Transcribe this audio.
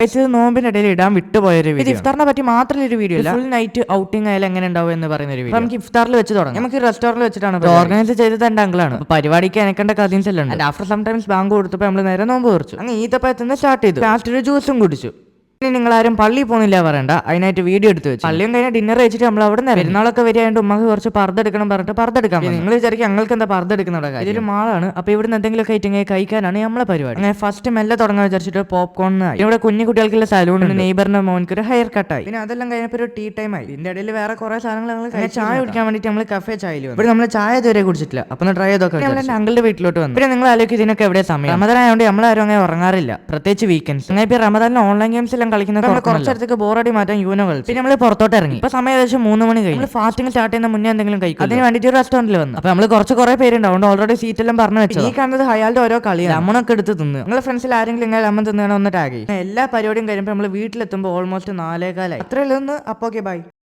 നോമ്പിന്റെ ഇടയിൽ ഇടാൻ വിട്ടുപോയൊരു വീഡിയോ. ഇഫ്താറിനെ പറ്റി മാത്രമല്ല ഒരു വീഡിയോ, ഫുൾ നൈറ്റ് ഔട്ടിംഗ് ആയാലും എങ്ങനെ ഉണ്ടാവും എന്ന് പറയുന്ന ഒരു വീഡിയോ. നമുക്ക് ഇഫ്താറിൽ വെച്ച് തുടങ്ങാം. നമുക്ക് റെസ്റ്റോറന്റിൽ വെച്ചിട്ടാണ് ഓർഗനൈസ് ചെയ്തത് എന്റെ അങ്കിളാണ്. പരിപാടിക്ക് എനക്കേണ്ട കസിൻസ് എല്ലാം ഉണ്ട്. ആഫ്റ്റർ സം ടൈംസ് ബാങ്ക് കൊടുത്തപ്പോൾ നമ്മൾ നേരെ നോമ്പ് കുറച്ചു. അങ്ങനെ ഈത്തപ്പഴത്തുനിന്ന് സ്റ്റാർട്ട് ചെയ്തു. ലാസ്റ്റ് ഒരു ജ്യൂസും കുടിച്ചു. ഇനി നിങ്ങൾ ആരും പള്ളി പോകുന്നില്ല പറയണ്ട, അതിനായിട്ട് വീഡിയോ എടുത്ത് വെച്ചു. പള്ളിയും കഴിഞ്ഞാൽ ഡിന്നർ കഴിച്ചിട്ട് നമ്മൾ അവിടെ നിന്ന് പെരുന്നാളൊക്കെ വരികയായിട്ട് ഉമ്മക്ക് കുറച്ച് പർദ്ദെടുക്കണം പറഞ്ഞിട്ട് പർദ്ദെടുക്കാൻ. നിങ്ങൾ വിചാരിക്കും ഞങ്ങൾക്ക് എന്താ പർദ്ദെടുക്കുന്ന കാര്യം. ഇതൊരു മാളാണ്. അപ്പൊ ഇവിടുന്ന് എന്തെങ്കിലുമൊക്കെ ഐറ്റം കഴിക്കാനാണ് നമ്മളെ പരിപാടി. അങ്ങനെ ഫസ്റ്റ് മെല്ലെ തുടങ്ങാൻ വിചാരിച്ചിട്ട് പോപ്കോൺ ആയി. ഇവിടെ കുഞ്ഞു കുട്ടികൾക്കുള്ള സലൂൺ, നെയ്ബറിന്റെ മോൻക്ക് ഒരു ഹെയർ കട്ടായി. പിന്നെ അതെല്ലാം കഴിഞ്ഞപ്പോൾ ഒരു ടീ ടൈം ആയി. ഇതിന്റെ ഇടയിൽ വേറെ കുറെ സാധനങ്ങൾ ഞങ്ങൾ ചായ കുടിക്കാൻ വേണ്ടിയിട്ട് നമ്മൾ കഫേ ചായയിൽ വന്നു. ഇവിടെ നമ്മൾ ചായ ഇതുവരെ കുടിച്ചിട്ടില്ല. അപ്പൊ ട്രൈ ചെയ്തൊക്കെ നമ്മുടെ അങ്കിളുടെ വീട്ടിലോട്ട് വന്നു. പിന്നെ നിങ്ങൾ ആലോചിക്കും ഇതിനൊക്കെ എവിടെ സമയം. റമദാൻ ആയതുകൊണ്ട് നമ്മളാരും അങ്ങനെ ഉറങ്ങാറില്ല, പ്രത്യേകിച്ച് വീക്കെൻഡ്സ്. അങ്ങനെ ഇപ്പൊ റമദാനിൽ ഓൺലൈൻ ഗെയിംസ് എല്ലാം കളിക്കുന്നത് കുറച്ചടുത്തേക്ക് ബോറടി മാറ്റാൻ യൂനോ കളിച്ചു. പിന്നെ നമ്മൾ പുറത്തോട്ട് ഇറങ്ങി. ഇപ്പൊ സമയം ഏകദേശം 3 മണി കഴിഞ്ഞു. നമ്മൾ ഫാസ്റ്റിംഗ് സ്റ്റാർട്ട് ചെയ്യുന്ന മുന്നേ എന്തെങ്കിലും കഴിക്കും. അതിന് വേണ്ടിയിട്ട് ഒരു റെസ്റ്റോറന്റിൽ വന്നു. അപ്പൊ നമ്മൾ കുറെ പേരുണ്ട്, അതുകൊണ്ട് ഓൾറെഡി സീറ്റ് എല്ലാം പറഞ്ഞു വെച്ചു. ഈ കാണുന്നത് അയാളുടെ ഓരോ കളിയാണ്. ലമ്മണൊക്കെ എടുത്ത് തിന്ന്. നിങ്ങളുടെ ഫ്രണ്ട്സിൽ ആരെങ്കിലും ഇങ്ങനെ ലമ്മൻ തിന്നാണോ ഒന്ന് ടാഗ് ചെയ്യും. എല്ലാ പരിപാടിയും കഴിയുമ്പോൾ നമ്മൾ വീട്ടിലെത്തുമ്പോൾ ഓൾമോസ്റ്റ് 4:15. അത്രയല്ലേ ഒന്ന്. അപ്പൊ ഓക്കെ ബൈ.